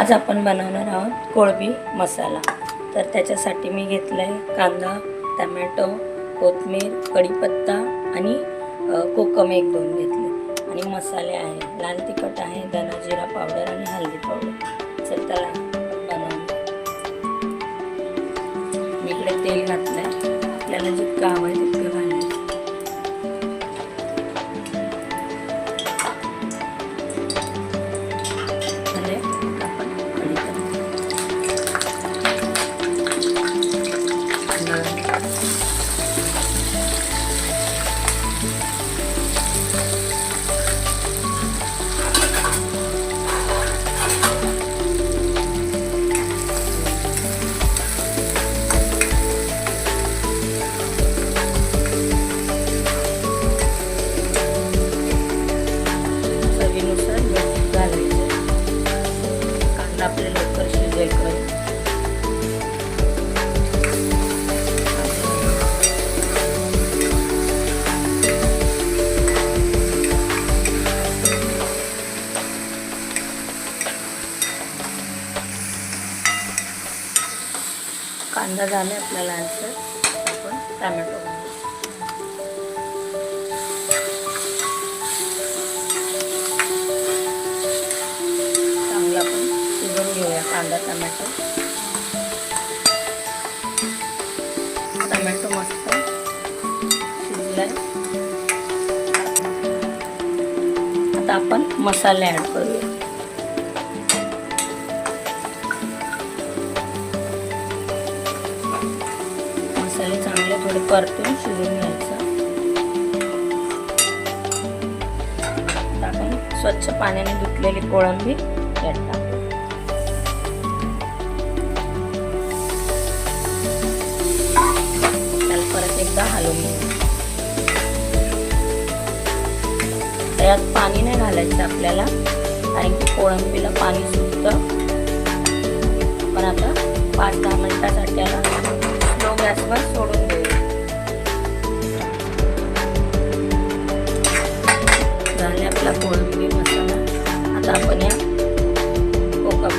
आज आपण बनवणार आहोत कोळंबी मसाला। तर त्याच्यासाठी मी घेतलाय कांदा, टोमॅटो, कोथिंबीर, कढीपत्ता आणि कोकम 1-2 घेतले आणि मसाले आहे लाल तिखट आहे, धना जिरा पावडर आणि हळदी पावडर। चल त्याला बनवूया। मी इकडे तेल घातलंय, आपल्याला जितकं हवंय तितकं घालायचं। आपले लवकर शिजेल करून कांदा झाला आपला लालसर, आपण टोमॅटो घालू। चांगला आपण शिजवून घेऊया कांदा टोमॅटो। टोमॅटो मस्त शिजलाय। आता आपण मसाले ऍड करूया। मसाले चांगले थोडे परतून शिजवून घ्यायचं। आता आपण स्वच्छ पाण्याने धुतलेली कोळंबी यात टाकू। त्याला परत एकदा हलवून घेऊ। त्यात पाणी नाही घालायचं आपल्याला, कारण की कोळंबीला पाणी सुटतं। पण आता 5-10 मिनिटासाठी याला स्लो गॅसवर सोडून देऊ। झाले आपला कोळंबी मसाला। आता आपण या कोकम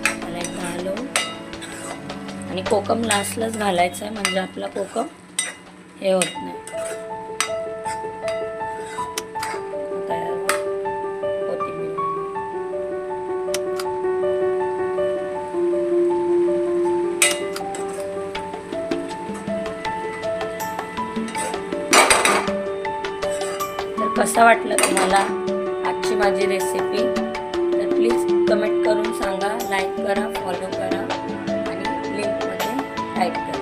त्याला एकदा हलवू आणि कोकम लास्टलाच घालायचं आहे, म्हणजे आपला कोकम हे होत नाही। कसा वाटलं तुम्हाला आजची माझी रेसिपी? तर प्लीज कमेंट करून सांगा, लाईक करा, फॉलो करा आणि लिंकमध्ये टाईप करा।